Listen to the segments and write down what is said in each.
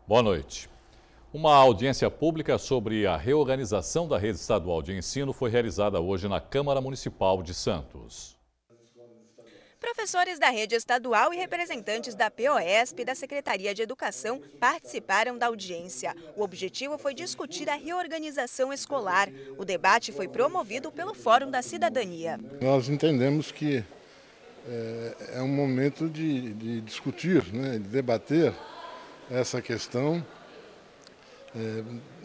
Boa noite. Uma audiência pública sobre a reorganização da rede estadual de ensino foi realizada hoje na Câmara Municipal de Santos. Professores da rede estadual e representantes da POESP e da Secretaria de Educação participaram da audiência. O objetivo foi discutir a reorganização escolar. O debate foi promovido pelo Fórum da Cidadania. Nós entendemos que é um momento de discutir, de debater essa questão,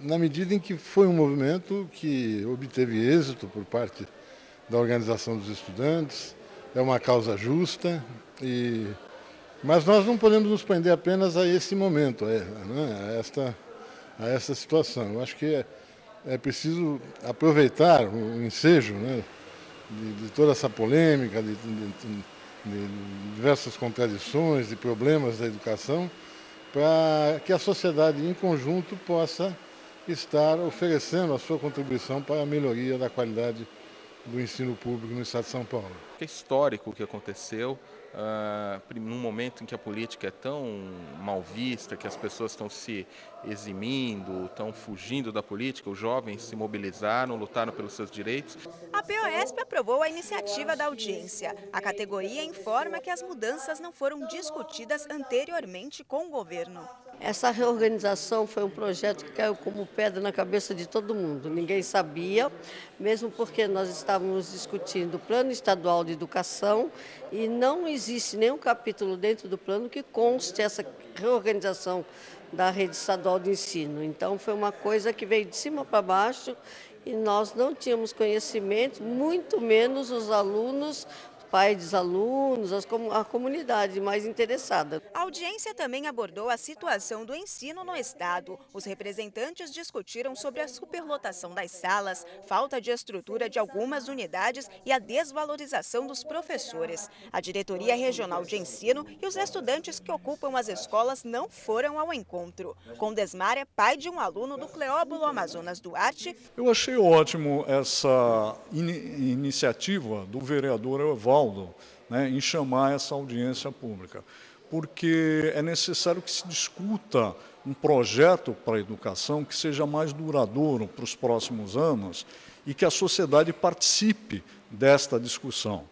na medida em que foi um movimento que obteve êxito por parte da organização dos estudantes, é uma causa justa, mas nós não podemos nos prender apenas a esse momento, a essa situação. Eu acho que é preciso aproveitar o ensejo de toda essa polêmica, de diversas contradições, de problemas da educação, para que a sociedade em conjunto possa estar oferecendo a sua contribuição para a melhoria da qualidade do ensino público no estado de São Paulo. É histórico o que aconteceu, num momento em que a política é tão mal vista, que as pessoas estão se eximindo, estão fugindo da política, os jovens se mobilizaram, lutaram pelos seus direitos. A POESP aprovou a iniciativa da audiência. A categoria informa que as mudanças não foram discutidas anteriormente com o governo. Essa reorganização foi um projeto que caiu como pedra na cabeça de todo mundo. Ninguém sabia, mesmo porque nós estávamos discutindo o Plano Estadual de Educação e não existe nenhum capítulo dentro do plano que conste essa reorganização da rede estadual de ensino. Então foi uma coisa que veio de cima para baixo e nós não tínhamos conhecimento, muito menos os alunos, pais dos alunos, a comunidade mais interessada. A audiência também abordou a situação do ensino no estado. Os representantes discutiram sobre a superlotação das salas, falta de estrutura de algumas unidades e a desvalorização dos professores. A Diretoria Regional de Ensino e os estudantes que ocupam as escolas não foram ao encontro. Condesmar é pai de um aluno do Cleóbulo Amazonas Duarte. Eu achei ótimo essa iniciativa do vereador Evaldo, em chamar essa audiência pública, porque é necessário que se discuta um projeto para a educação que seja mais duradouro para os próximos anos e que a sociedade participe desta discussão.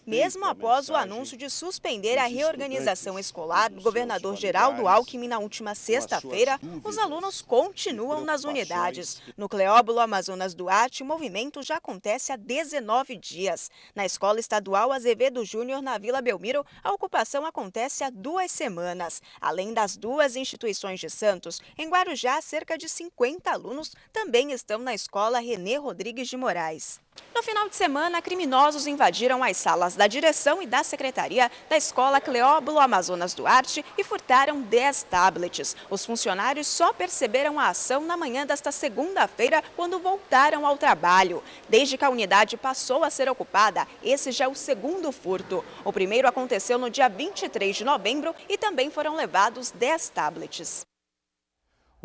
Mesmo após o anúncio de suspender a reorganização escolar do governador Geraldo Alckmin na última sexta-feira, os alunos continuam nas unidades. No Cleóbulo Amazonas Duarte, o movimento já acontece há 19 dias. Na Escola Estadual Azevedo Júnior, na Vila Belmiro, a ocupação acontece há 2 semanas. Além das 2 instituições de Santos, em Guarujá, cerca de 50 alunos também estão na Escola Renê Rodrigues de Moraes. No final de semana, criminosos invadiram as salas da direção e da secretaria da Escola Cleóbulo Amazonas Duarte e furtaram 10 tablets. Os funcionários só perceberam a ação na manhã desta segunda-feira, quando voltaram ao trabalho. Desde que a unidade passou a ser ocupada, esse já é o segundo furto. O primeiro aconteceu no dia 23 de novembro e também foram levados 10 tablets.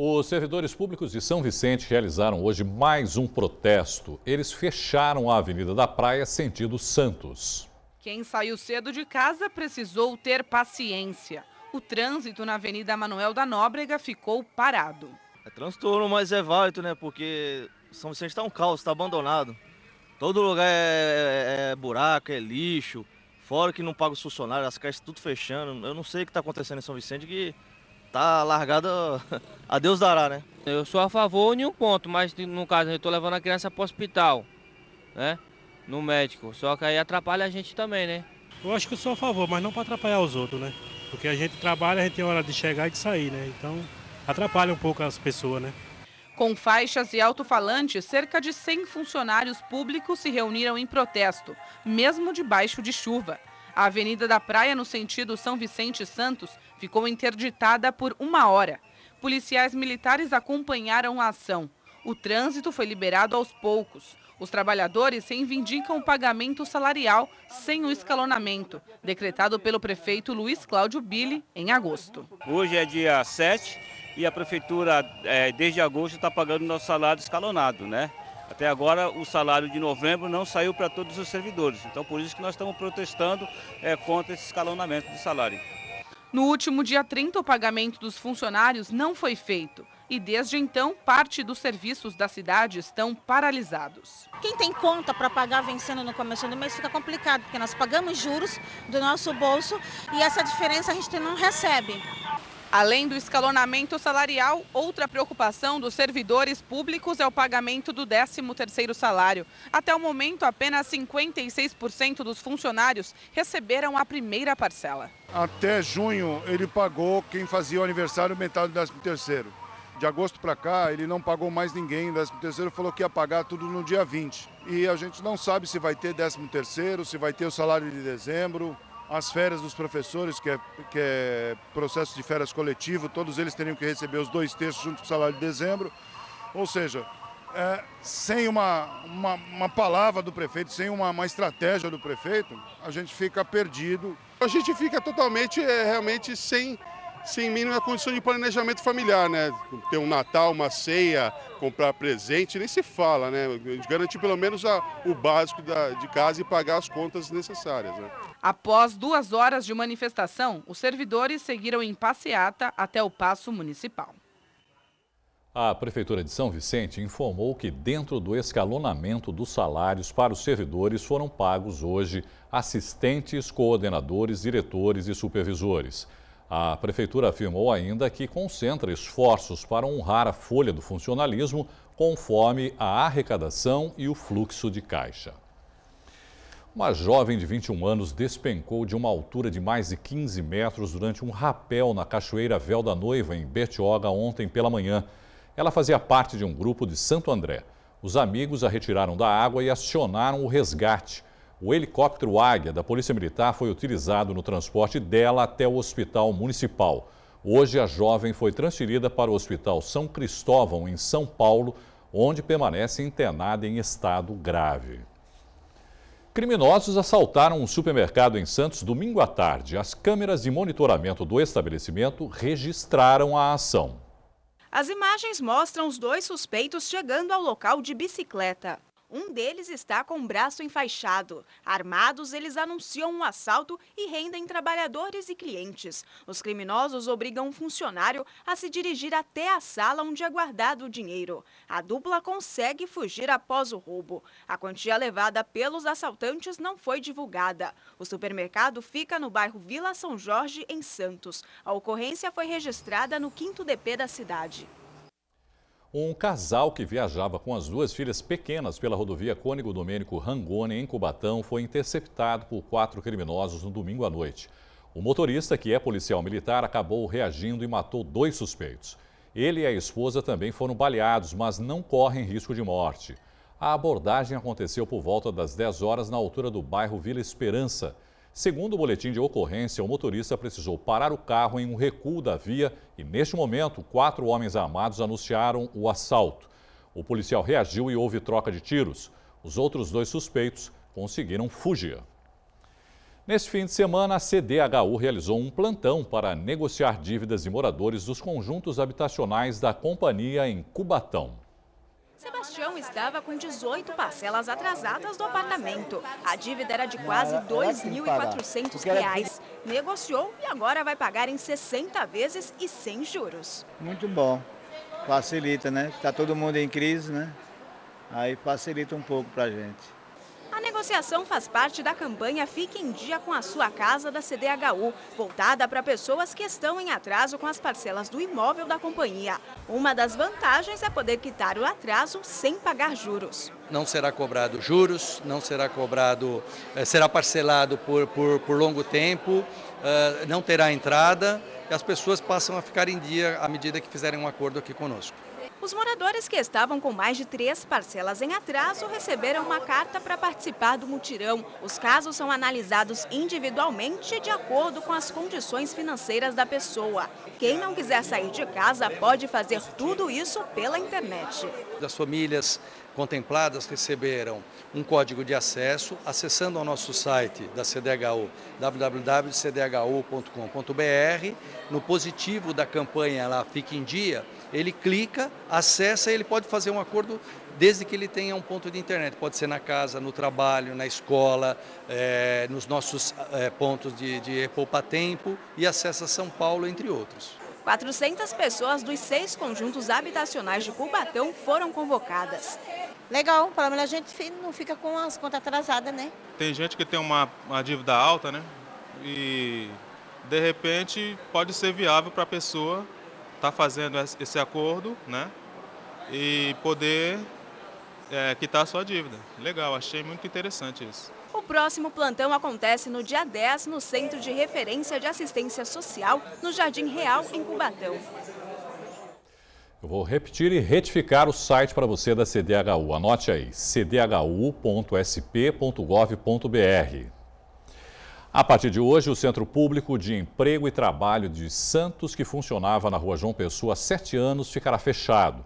Os servidores públicos de São Vicente realizaram hoje mais um protesto. Eles fecharam a Avenida da Praia, sentido Santos. Quem saiu cedo de casa precisou ter paciência. O trânsito na Avenida Manuel da Nóbrega ficou parado. É transtorno, mas é válido, porque São Vicente está um caos, está abandonado. Todo lugar é buraco, é lixo. Fora que não paga os funcionários, as creches tudo fechando. Eu não sei o que está acontecendo em São Vicente, que tá largada a Deus dará, né? Eu sou a favor em um ponto, mas no caso eu estou levando a criança para o hospital, no médico. Só que aí atrapalha a gente também, né? Eu acho que eu sou a favor, mas não para atrapalhar os outros, né? Porque a gente trabalha, a gente tem hora de chegar e de sair, né? Então atrapalha um pouco as pessoas, né? Com faixas e alto-falantes, cerca de 100 funcionários públicos se reuniram em protesto, mesmo debaixo de chuva. A Avenida da Praia, no sentido São Vicente e Santos, ficou interditada por 1 hora. Policiais militares acompanharam a ação. O trânsito foi liberado aos poucos. Os trabalhadores reivindicam o pagamento salarial sem o escalonamento, decretado pelo prefeito Luiz Cláudio Billy em agosto. Hoje é dia 7 e a prefeitura, desde agosto, está pagando nosso salário escalonado, né? Até agora, o salário de novembro não saiu para todos os servidores. Então, por isso que nós estamos protestando contra esse escalonamento de salário. No último dia 30, o pagamento dos funcionários não foi feito. E desde então, parte dos serviços da cidade estão paralisados. Quem tem conta para pagar vencendo no começo do mês fica complicado, porque nós pagamos juros do nosso bolso e essa diferença a gente não recebe. Além do escalonamento salarial, outra preocupação dos servidores públicos é o pagamento do 13º salário. Até o momento, apenas 56% dos funcionários receberam a primeira parcela. Até junho, ele pagou quem fazia o aniversário metade do 13º. De agosto para cá, ele não pagou mais ninguém. O 13º falou que ia pagar tudo no dia 20. E a gente não sabe se vai ter 13º, se vai ter o salário de dezembro. As férias dos professores, que é processo de férias coletivo, todos eles teriam que receber os 2/3 junto com o salário de dezembro. Ou seja, sem uma palavra do prefeito, sem uma estratégia do prefeito, a gente fica perdido. A gente fica totalmente, realmente, sem mínima condição de planejamento familiar, né? Ter um Natal, uma ceia, comprar presente, nem se fala, né? A gente garantir pelo menos o básico de casa e pagar as contas necessárias, né? Após 2 horas de manifestação, os servidores seguiram em passeata até o Paço Municipal. A Prefeitura de São Vicente informou que dentro do escalonamento dos salários para os servidores foram pagos hoje assistentes, coordenadores, diretores e supervisores. A Prefeitura afirmou ainda que concentra esforços para honrar a folha do funcionalismo conforme a arrecadação e o fluxo de caixa. Uma jovem de 21 anos despencou de uma altura de mais de 15 metros durante um rapel na Cachoeira Véu da Noiva, em Bertioga, ontem pela manhã. Ela fazia parte de um grupo de Santo André. Os amigos a retiraram da água e acionaram o resgate. O helicóptero Águia da Polícia Militar foi utilizado no transporte dela até o Hospital Municipal. Hoje, a jovem foi transferida para o Hospital São Cristóvão, em São Paulo, onde permanece internada em estado grave. Criminosos assaltaram um supermercado em Santos domingo à tarde. As câmeras de monitoramento do estabelecimento registraram a ação. As imagens mostram os 2 suspeitos chegando ao local de bicicleta. Um deles está com o braço enfaixado. Armados, eles anunciam um assalto e rendem trabalhadores e clientes. Os criminosos obrigam um funcionário a se dirigir até a sala onde é guardado o dinheiro. A dupla consegue fugir após o roubo. A quantia levada pelos assaltantes não foi divulgada. O supermercado fica no bairro Vila São Jorge, em Santos. A ocorrência foi registrada no 5º DP da cidade. Um casal que viajava com as 2 filhas pequenas pela rodovia Cônego Domênico Rangoni, em Cubatão, foi interceptado por 4 criminosos no domingo à noite. O motorista, que é policial militar, acabou reagindo e matou 2 suspeitos. Ele e a esposa também foram baleados, mas não correm risco de morte. A abordagem aconteceu por volta das 10 horas na altura do bairro Vila Esperança. Segundo o boletim de ocorrência, o motorista precisou parar o carro em um recuo da via e, neste momento, 4 homens armados anunciaram o assalto. O policial reagiu e houve troca de tiros. Os outros 2 suspeitos conseguiram fugir. Neste fim de semana, a CDHU realizou um plantão para negociar dívidas de moradores dos conjuntos habitacionais da companhia em Cubatão. Sebastião estava com 18 parcelas atrasadas do apartamento. A dívida era de quase R$ 2.400. Negociou e agora vai pagar em 60 vezes e sem juros. Muito bom. Facilita, né? Está todo mundo em crise, né? Aí facilita um pouco para a gente. A negociação faz parte da campanha Fique em Dia com a Sua Casa da CDHU, voltada para pessoas que estão em atraso com as parcelas do imóvel da companhia. Uma das vantagens é poder quitar o atraso sem pagar juros. Não será cobrado juros, não será cobrado, será parcelado por longo tempo, não terá entrada e as pessoas passam a ficar em dia à medida que fizerem um acordo aqui conosco. Os moradores que estavam com mais de 3 parcelas em atraso receberam uma carta para participar do mutirão. Os casos são analisados individualmente de acordo com as condições financeiras da pessoa. Quem não quiser sair de casa pode fazer tudo isso pela internet. As famílias contempladas receberam um código de acesso, acessando ao nosso site da CDHU, www.cdhu.com.br. No positivo da campanha lá Fique em Dia, ele clica, acessa e ele pode fazer um acordo desde que ele tenha um ponto de internet. Pode ser na casa, no trabalho, na escola, nos nossos pontos de poupa-tempo e acesso a São Paulo, entre outros. 400 pessoas dos 6 conjuntos habitacionais de Cubatão foram convocadas. Legal, pelo menos a gente não fica com as contas atrasadas, né? Tem gente que tem uma dívida alta, né? E de repente pode ser viável para a pessoa estar fazendo esse acordo, né? E poder quitar a sua dívida. Legal, achei muito interessante isso. O próximo plantão acontece no dia 10 no Centro de Referência de Assistência Social, no Jardim Real, em Cubatão. Eu vou repetir e retificar o site para você da CDHU. Anote aí, cdhu.sp.gov.br. A partir de hoje, o Centro Público de Emprego e Trabalho de Santos, que funcionava na Rua João Pessoa há 7 anos, ficará fechado.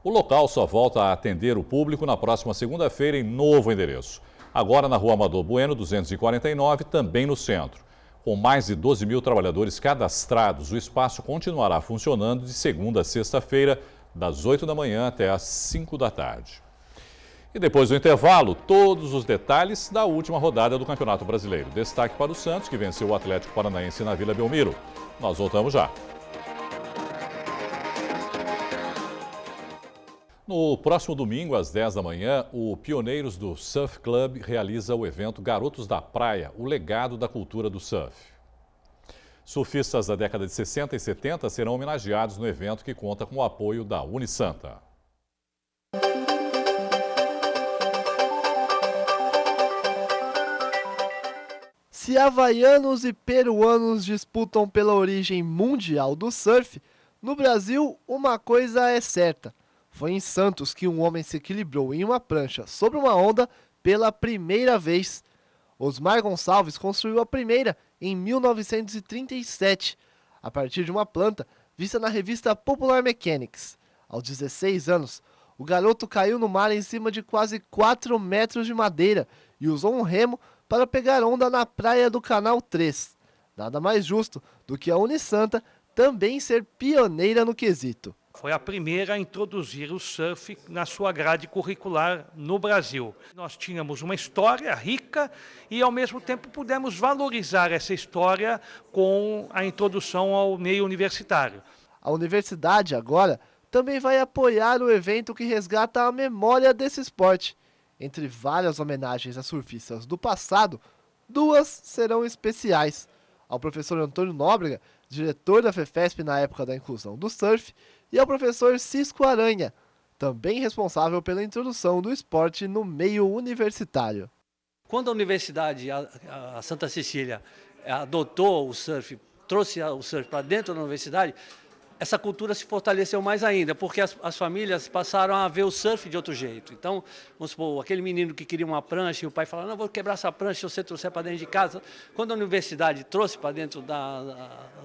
O local só volta a atender o público na próxima segunda-feira em novo endereço. Agora na Rua Amador Bueno, 249, também no centro. Com mais de 12 mil trabalhadores cadastrados, o espaço continuará funcionando de segunda a sexta-feira, das 8 da manhã até às 5 da tarde. E depois do intervalo, todos os detalhes da última rodada do Campeonato Brasileiro. Destaque para o Santos, que venceu o Atlético Paranaense na Vila Belmiro. Nós voltamos já. No próximo domingo, às 10 da manhã, o Pioneiros do Surf Club realiza o evento Garotos da Praia, o legado da cultura do surf. Surfistas da década de 60 e 70 serão homenageados no evento, que conta com o apoio da Unisanta. Se havaianos e peruanos disputam pela origem mundial do surf, no Brasil uma coisa é certa. Foi em Santos que um homem se equilibrou em uma prancha sobre uma onda pela primeira vez. Osmar Gonçalves construiu a primeira em 1937, a partir de uma planta vista na revista Popular Mechanics. Aos 16 anos, o garoto caiu no mar em cima de quase 4 metros de madeira e usou um remo para pegar onda na praia do Canal 3. Nada mais justo do que a Unisanta também ser pioneira no quesito. Foi a primeira a introduzir o surf na sua grade curricular no Brasil. Nós tínhamos uma história rica e, ao mesmo tempo, pudemos valorizar essa história com a introdução ao meio universitário. A universidade, agora, também vai apoiar o evento que resgata a memória desse esporte. Entre várias homenagens a surfistas do passado, 2 serão especiais. Ao professor Antônio Nóbrega, diretor da FEFESP na época da inclusão do surf, e ao professor Cisco Aranha, também responsável pela introdução do esporte no meio universitário. Quando a universidade, a Santa Cecília, adotou o surf, trouxe o surf para dentro da universidade, essa cultura se fortaleceu mais ainda, porque as famílias passaram a ver o surf de outro jeito. Então, vamos supor, aquele menino que queria uma prancha e o pai falava, não, vou quebrar essa prancha se você trouxer para dentro de casa. Quando a universidade trouxe para dentro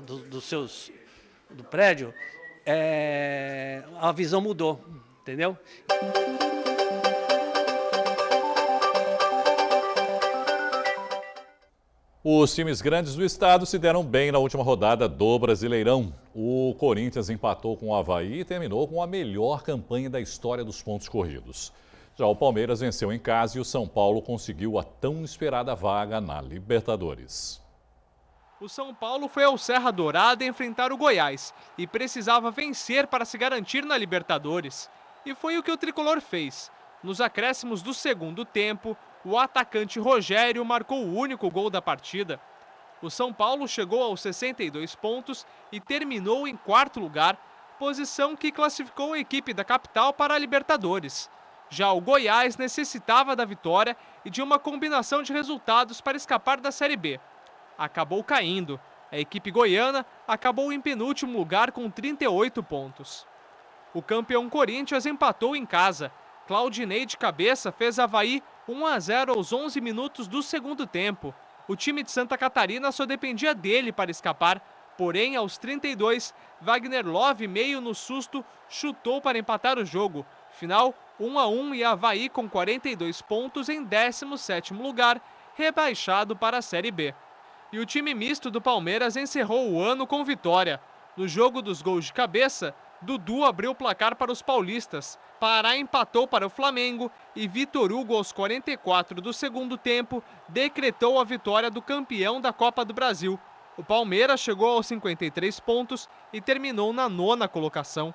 do prédio, a visão mudou, entendeu? Os times grandes do estado se deram bem na última rodada do Brasileirão. O Corinthians empatou com o Avaí e terminou com a melhor campanha da história dos pontos corridos. Já o Palmeiras venceu em casa e o São Paulo conseguiu a tão esperada vaga na Libertadores. O São Paulo foi ao Serra Dourada enfrentar o Goiás e precisava vencer para se garantir na Libertadores. E foi o que o tricolor fez. Nos acréscimos do segundo tempo, o atacante Rogério marcou o único gol da partida. O São Paulo chegou aos 62 pontos e terminou em 4º lugar, posição que classificou a equipe da capital para a Libertadores. Já o Goiás necessitava da vitória e de uma combinação de resultados para escapar da Série B. Acabou caindo. A equipe goiana acabou em penúltimo lugar com 38 pontos. O campeão Corinthians empatou em casa. Claudinei de cabeça fez Avaí 1-0 aos 11 minutos do segundo tempo. O time de Santa Catarina só dependia dele para escapar, porém aos 32, Wagner Love, meio no susto, chutou para empatar o jogo. Final 1-1 e Avaí com 42 pontos em 17º lugar, rebaixado para a Série B. E o time misto do Palmeiras encerrou o ano com vitória. No jogo dos gols de cabeça, Dudu abriu o placar para os paulistas. Pará empatou para o Flamengo e Vitor Hugo, aos 44 do segundo tempo, decretou a vitória do campeão da Copa do Brasil. O Palmeiras chegou aos 53 pontos e terminou na 9ª colocação.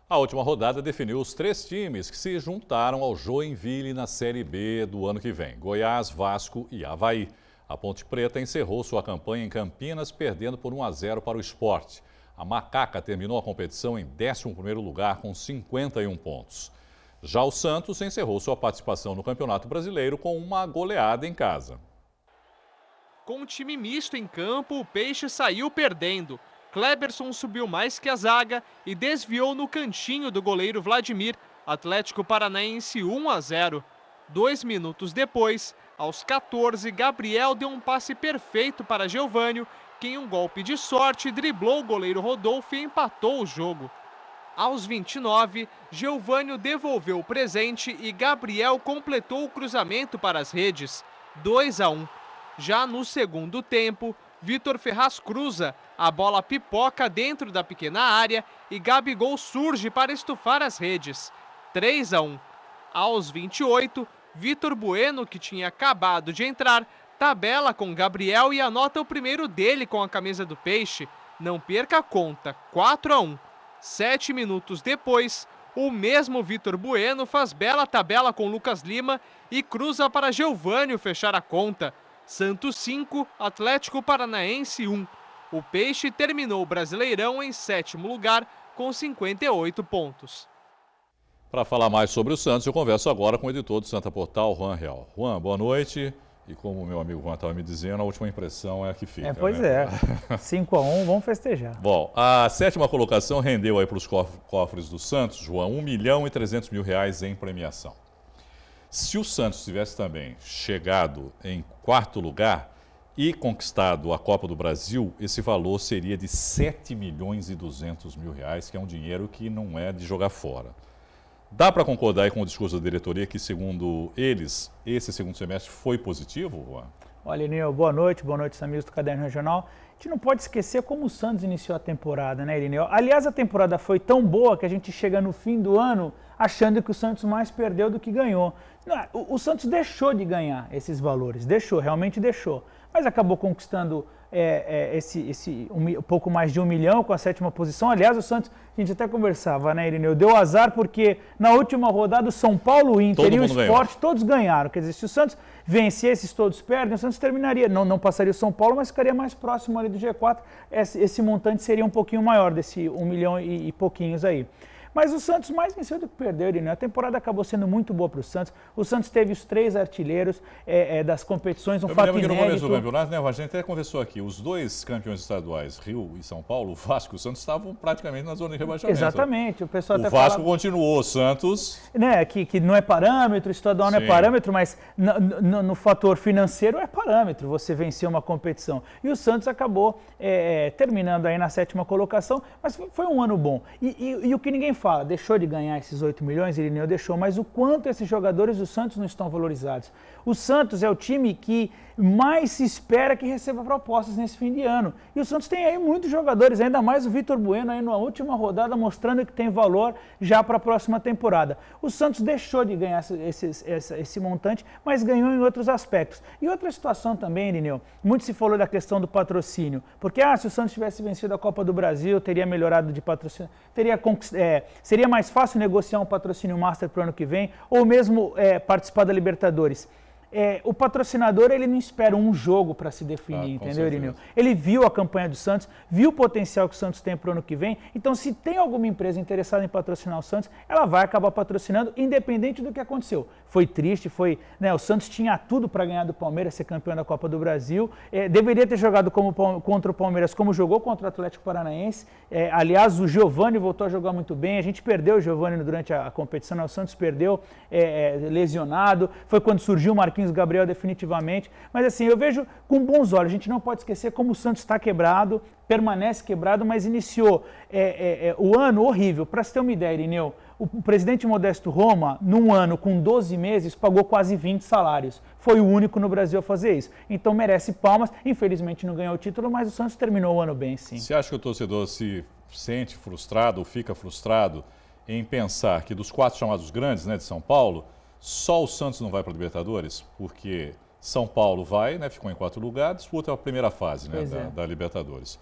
A última rodada definiu os 3 times que se juntaram ao Joinville na Série B do ano que vem: Goiás, Vasco e Avaí. A Ponte Preta encerrou sua campanha em Campinas, perdendo por 1-0 para o Sport. A Macaca terminou a competição em 11º lugar com 51 pontos. Já o Santos encerrou sua participação no Campeonato Brasileiro com uma goleada em casa. Com um time misto em campo, o Peixe saiu perdendo. Kleberson subiu mais que a zaga e desviou no cantinho do goleiro Vladimir. Atlético Paranaense 1-0. 2 minutos depois, aos 14, Gabriel deu um passe perfeito para Geovânio, que em um golpe de sorte driblou o goleiro Rodolfo e empatou o jogo. Aos 29, Geovânio devolveu o presente e Gabriel completou o cruzamento para as redes. 2-1. Já no segundo tempo, Vitor Ferraz cruza, a bola pipoca dentro da pequena área e Gabigol surge para estufar as redes. 3-1. Aos 28, Vitor Bueno, que tinha acabado de entrar, tabela com Gabriel e anota o primeiro dele com a camisa do Peixe. Não perca a conta, 4-1. 7 minutos depois, o mesmo Vitor Bueno faz bela tabela com Lucas Lima e cruza para Geovânio fechar a conta. Santos 5, Atlético Paranaense 1. O Peixe terminou o Brasileirão em 7º lugar com 58 pontos. Para falar mais sobre o Santos, eu converso agora com o editor do Santa Portal, Juan Real. Juan, boa noite. E como o meu amigo Juan estava me dizendo, a última impressão é a que fica. Pois né? é, 5-1, vamos festejar. Bom, a 7ª colocação rendeu aí para os cofres do Santos, João, R$1.300.000 em premiação. Se o Santos tivesse também chegado em 4º lugar e conquistado a Copa do Brasil, esse valor seria de R$7.200.000, que é um dinheiro que não é de jogar fora. Dá para concordar aí com o discurso da diretoria que, segundo eles, esse segundo semestre foi positivo, Juan? Olha, Irineu, boa noite, amigos do Caderno Regional. A gente não pode esquecer como o Santos iniciou a temporada, né, Irineu? Aliás, a temporada foi tão boa que a gente chega no fim do ano achando que o Santos mais perdeu do que ganhou. O Santos deixou de ganhar esses valores, realmente deixou. Mas acabou conquistando um pouco mais de 1 milhão com a 7ª posição. Aliás, o Santos, a gente até conversava, né, Irineu? Deu azar porque na última rodada o São Paulo, o Inter e o Sport todos ganharam. Quer dizer, se o Santos vencesse, esses todos perdem, o Santos terminaria, não passaria o São Paulo, mas ficaria mais próximo ali do G4. Esse montante seria um pouquinho maior, desse 1 milhão e pouquinhos aí. Mas o Santos mais venceu do que perdeu, Irineu. A temporada acabou sendo muito boa para o Santos. O Santos teve os 3 artilheiros das competições, fato inédito. No começo do campeonato, né, a gente até conversou aqui, os 2 campeões estaduais, Rio e São Paulo, o Vasco e o Santos, estavam praticamente na zona de rebaixamento. Exatamente. O pessoal até Vasco continuou, o Santos... Né, que não é parâmetro, estadual não é parâmetro, mas no fator financeiro é parâmetro, você vencer uma competição. E o Santos acabou terminando aí na 7ª colocação, mas foi um ano bom. E o que ninguém fala, deixou de ganhar esses 8 milhões, Irineu deixou, mas o quanto esses jogadores do Santos não estão valorizados. O Santos é o time que mais se espera que receba propostas nesse fim de ano. E o Santos tem aí muitos jogadores, ainda mais o Vitor Bueno aí na última rodada, mostrando que tem valor já para a próxima temporada. O Santos deixou de ganhar esse montante, mas ganhou em outros aspectos. E outra situação também, Irineu, muito se falou da questão do patrocínio, porque se o Santos tivesse vencido a Copa do Brasil, teria melhorado de patrocínio, seria mais fácil negociar um patrocínio master para o ano que vem, ou mesmo participar da Libertadores. O patrocinador ele não espera um jogo para se definir, entendeu, Irineu? Ele viu a campanha do Santos, viu o potencial que o Santos tem para o ano que vem, então se tem alguma empresa interessada em patrocinar o Santos, ela vai acabar patrocinando, independente do que aconteceu. Foi triste, o Santos tinha tudo para ganhar do Palmeiras, ser campeão da Copa do Brasil, deveria ter jogado contra o Palmeiras como jogou contra o Atlético Paranaense, aliás, o Giovânio voltou a jogar muito bem, a gente perdeu o Giovânio durante a competição, o Santos perdeu lesionado, foi quando surgiu o Marquinhos Gabriel definitivamente, mas assim, eu vejo com bons olhos, a gente não pode esquecer como o Santos está quebrado, permanece quebrado, mas iniciou o ano horrível. Para você ter uma ideia, Irineu, o presidente Modesto Roma, num ano com 12 meses, pagou quase 20 salários. Foi o único no Brasil a fazer isso. Então merece palmas, infelizmente não ganhou o título, mas o Santos terminou o ano bem, sim. Você acha que o torcedor se sente frustrado ou fica frustrado em pensar que dos 4 chamados grandes, né, de São Paulo, só o Santos não vai para a Libertadores? Porque São Paulo vai, né, ficou em 4º lugar, disputa a primeira fase, né, da Libertadores.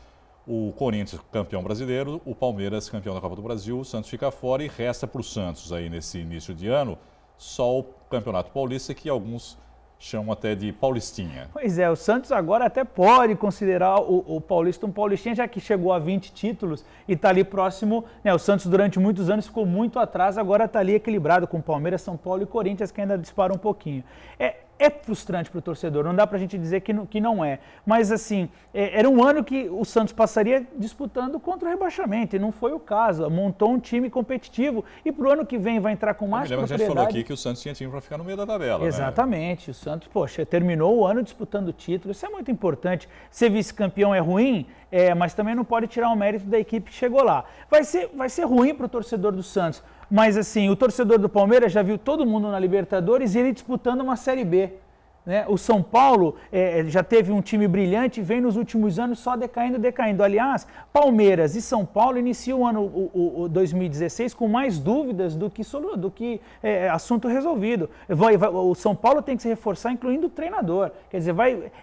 O Corinthians, campeão brasileiro, o Palmeiras, campeão da Copa do Brasil, o Santos fica fora e resta para o Santos, aí nesse início de ano, só o Campeonato Paulista, que alguns chamam até de Paulistinha. Pois é, o Santos agora até pode considerar o Paulista um Paulistinha, já que chegou a 20 títulos e está ali próximo, né? O Santos durante muitos anos ficou muito atrás, agora está ali equilibrado com Palmeiras, São Paulo e Corinthians, que ainda disparam um pouquinho. É frustrante para o torcedor, não dá para a gente dizer que não é. Mas, assim, era um ano que o Santos passaria disputando contra o rebaixamento, e não foi o caso. Montou um time competitivo e para o ano que vem vai entrar com mais propriedade. A gente falou aqui que o Santos tinha time para ficar no meio da tabela. Exatamente. Né? O Santos, poxa, terminou o ano disputando o título. Isso é muito importante. Ser vice-campeão é ruim, mas também não pode tirar o mérito da equipe que chegou lá. Vai ser ruim para o torcedor do Santos. Mas, assim, o torcedor do Palmeiras já viu todo mundo na Libertadores e ele disputando uma Série B. Né? O São Paulo já teve um time brilhante e vem nos últimos anos só decaindo. Aliás, Palmeiras e São Paulo iniciam o ano 2016 com mais dúvidas do que assunto resolvido. O São Paulo tem que se reforçar, incluindo o treinador. Quer dizer,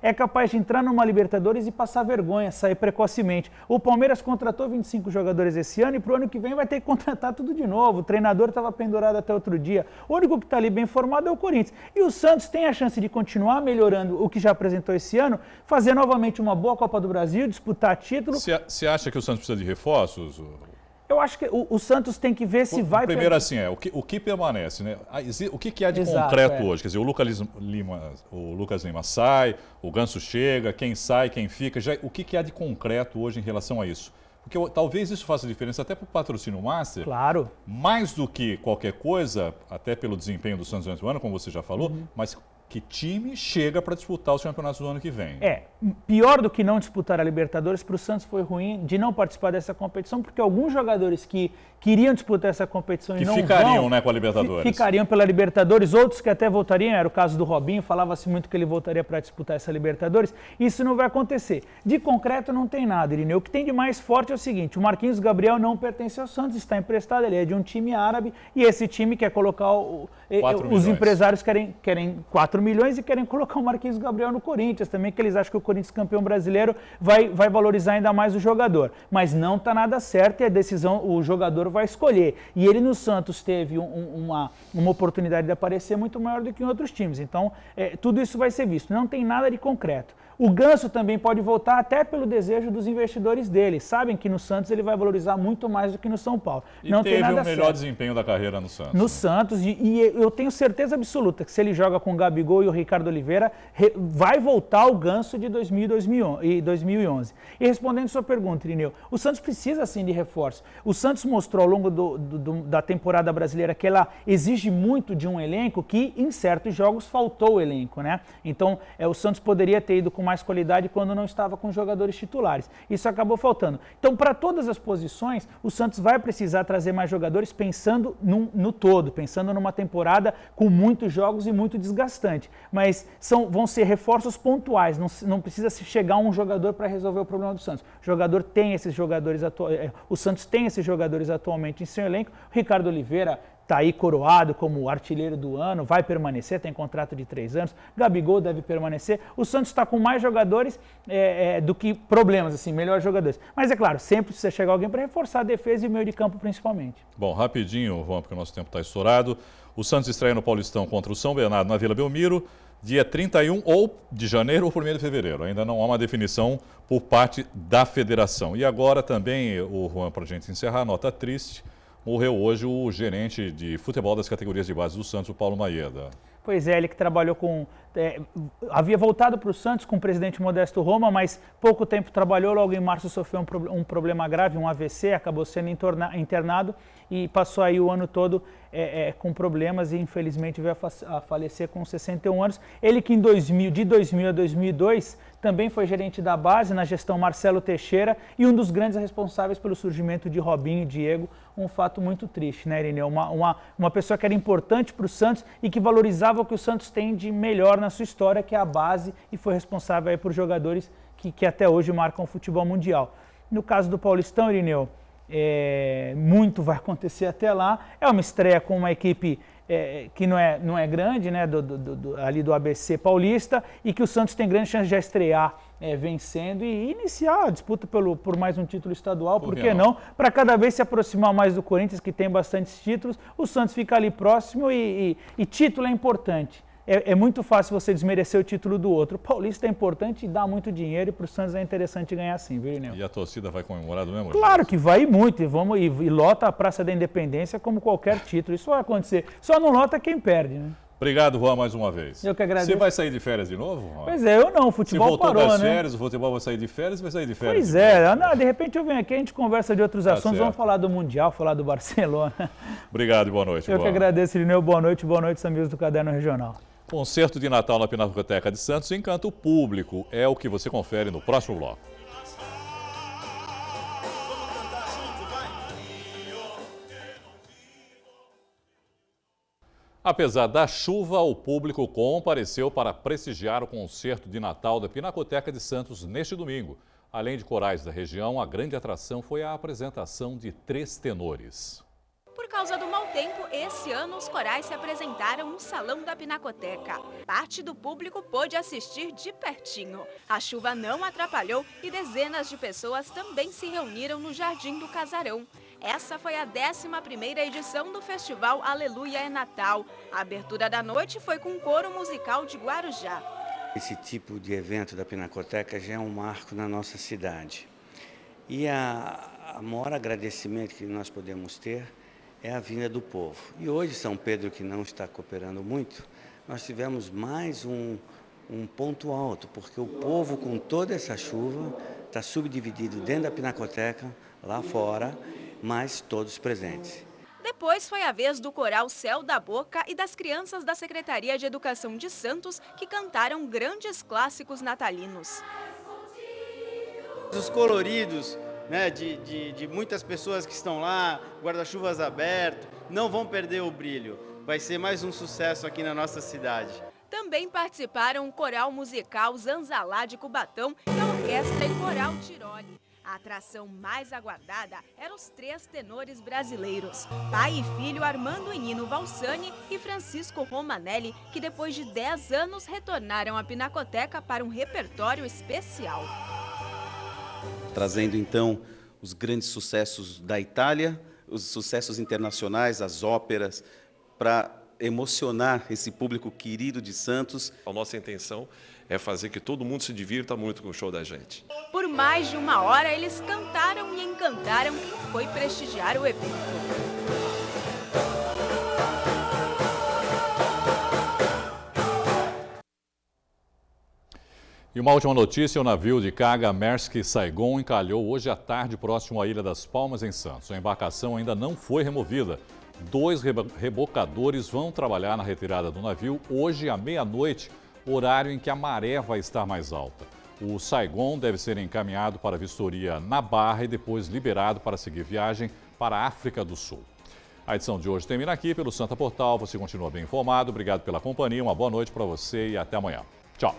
é capaz de entrar numa Libertadores e passar vergonha, sair precocemente. O Palmeiras contratou 25 jogadores esse ano e para o ano que vem vai ter que contratar tudo de novo. O treinador estava pendurado até outro dia. O único que está ali bem formado é o Corinthians. E o Santos tem a chance de continuar melhorando o que já apresentou esse ano, fazer novamente uma boa Copa do Brasil, disputar título. Você acha que o Santos precisa de reforços? Eu acho que o Santos tem que ver se vai... Primeiro, assim, o que permanece, né? O que há de concreto hoje? Quer dizer, o Lucas Lima sai, o Ganso chega, quem sai, quem fica. O que há de concreto hoje em relação a isso? Porque talvez isso faça diferença até para o patrocínio Master. Claro. Mais do que qualquer coisa, até pelo desempenho do Santos durante o ano, como você já falou, mas que time chega para disputar os campeonatos do ano que vem. Pior do que não disputar a Libertadores, para o Santos foi ruim de não participar dessa competição, porque alguns jogadores que queriam disputar essa competição e não ficariam, né, com a Libertadores. Ficariam pela Libertadores, outros que até voltariam, era o caso do Robinho, falava-se muito que ele voltaria para disputar essa Libertadores. Isso não vai acontecer. De concreto não tem nada, Irineu. O que tem de mais forte é o seguinte, o Marquinhos Gabriel não pertence ao Santos, está emprestado, ele é de um time árabe e esse time quer colocar os empresários querem 4 milhões e querem colocar o Marquinhos Gabriel no Corinthians também, que eles acham que o Corinthians campeão brasileiro vai valorizar ainda mais o jogador. Mas não está nada certo e a decisão o jogador vai escolher. E ele no Santos teve uma oportunidade de aparecer muito maior do que em outros times. Então, tudo isso vai ser visto. Não tem nada de concreto. O Ganso também pode voltar até pelo desejo dos investidores dele. Sabem que no Santos ele vai valorizar muito mais do que no São Paulo. E não teve o melhor desempenho da carreira no Santos. No Santos, e eu tenho certeza absoluta que se ele joga com o Gabigol e o Ricardo Oliveira, vai voltar o Ganso de 2011. E respondendo a sua pergunta, Irineu, o Santos precisa sim de reforço. O Santos mostrou ao longo da temporada brasileira que ela exige muito de um elenco que em certos jogos faltou o elenco, né? Então, o Santos poderia ter ido com mais qualidade quando não estava com jogadores titulares. Isso acabou faltando. Então, para todas as posições, o Santos vai precisar trazer mais jogadores pensando no todo, pensando numa temporada com muitos jogos e muito desgastante. Mas vão ser reforços pontuais, não precisa se chegar um jogador para resolver o problema do Santos. O Santos tem esses jogadores atualmente em seu elenco. O Ricardo Oliveira está aí coroado como artilheiro do ano, vai permanecer, tem contrato de 3 anos. Gabigol deve permanecer. O Santos está com mais jogadores do que problemas, assim, melhores jogadores. Mas é claro, sempre precisa chegar alguém para reforçar a defesa e o meio de campo principalmente. Bom, rapidinho, Juan, porque o nosso tempo está estourado. O Santos estreia no Paulistão contra o São Bernardo na Vila Belmiro, dia 31 ou de janeiro ou 1º de fevereiro. Ainda não há uma definição por parte da federação. E agora também, o Juan, para a gente encerrar, nota triste, morreu hoje o gerente de futebol das categorias de base do Santos, o Paulo Maeda. Pois é, ele que trabalhou havia voltado para o Santos com o presidente Modesto Roma, mas pouco tempo trabalhou, logo em março sofreu um problema grave, um AVC, acabou sendo internado e passou aí o ano todo com problemas e infelizmente veio a falecer com 61 anos. Ele que de 2000 a 2002 também foi gerente da base na gestão Marcelo Teixeira e um dos grandes responsáveis pelo surgimento de Robinho e Diego, um fato muito triste, né, Irineu? Uma pessoa que era importante para o Santos e que valorizava o que o Santos tem de melhor na sua história, que é a base, e foi responsável aí por jogadores que até hoje marcam o futebol mundial. No caso do Paulistão, Irineu, muito vai acontecer até lá. É uma estreia com uma equipe que não é grande, né, ali do ABC Paulista, e que o Santos tem grande chance de já estrear vencendo e iniciar a disputa por mais um título estadual, por que não? Para cada vez se aproximar mais do Corinthians, que tem bastantes títulos, o Santos fica ali próximo e título é importante. É muito fácil você desmerecer o título do outro. O Paulista é importante e dá muito dinheiro, e para o Santos é interessante ganhar sim, viu, Irineu? E a torcida vai comemorar do mesmo jeito? Claro que vai muito, e lota a Praça da Independência como qualquer título. Isso vai acontecer. Só não lota quem perde, né? Obrigado, Juan, mais uma vez. Eu que agradeço. Você vai sair de férias de novo, Juan? Pois é, eu não, o futebol parou, né? Se voltou das férias, o futebol vai sair de férias, vai sair de férias. Pois é, não, de repente eu venho aqui, a gente conversa de outros assuntos, certo. Vamos falar do Mundial, falar do Barcelona. Obrigado e boa noite. Eu que agradeço, Irineu, boa noite, amigos do Caderno Regional. Concerto de Natal na Pinacoteca de Santos encanta o público. É o que você confere no próximo bloco. Apesar da chuva, o público compareceu para prestigiar o concerto de Natal da Pinacoteca de Santos neste domingo. Além de corais da região, a grande atração foi a apresentação de 3 tenores. Por causa do mau tempo, esse ano os corais se apresentaram no Salão da Pinacoteca. Parte do público pôde assistir de pertinho. A chuva não atrapalhou e dezenas de pessoas também se reuniram no Jardim do Casarão. Essa foi a 11ª edição do festival Aleluia é Natal. A abertura da noite foi com o coro musical de Guarujá. Esse tipo de evento da Pinacoteca já é um marco na nossa cidade. E o maior agradecimento que nós podemos ter é a vinda do povo. E hoje, São Pedro, que não está cooperando muito, nós tivemos mais um ponto alto, porque o povo, com toda essa chuva, está subdividido dentro da Pinacoteca, lá fora, mas todos presentes. Depois foi a vez do coral Céu da Boca e das crianças da Secretaria de Educação de Santos, que cantaram grandes clássicos natalinos. Os coloridos, né, de muitas pessoas que estão lá, guarda-chuvas abertos, não vão perder o brilho. Vai ser mais um sucesso aqui na nossa cidade. Também participaram o coral musical Zanzalá de Cubatão e a orquestra e coral Tiroli. A atração mais aguardada eram os 3 tenores brasileiros, pai e filho Armando e Nino Valsani e Francisco Romanelli, que depois de 10 anos retornaram à Pinacoteca para um repertório especial. Trazendo então os grandes sucessos da Itália, os sucessos internacionais, as óperas, para emocionar esse público querido de Santos. A nossa intenção é fazer que todo mundo se divirta muito com o show da gente. Por mais de 1 hora, eles cantaram e encantaram quem foi prestigiar o evento. E uma última notícia, o navio de carga Maersk Saigon encalhou hoje à tarde próximo à Ilha das Palmas, em Santos. A embarcação ainda não foi removida. 2 rebocadores vão trabalhar na retirada do navio hoje à meia-noite, horário em que a maré vai estar mais alta. O Saigon deve ser encaminhado para vistoria na Barra e depois liberado para seguir viagem para a África do Sul. A edição de hoje termina aqui pelo Santa Portal. Você continua bem informado. Obrigado pela companhia, uma boa noite para você e até amanhã. Tchau.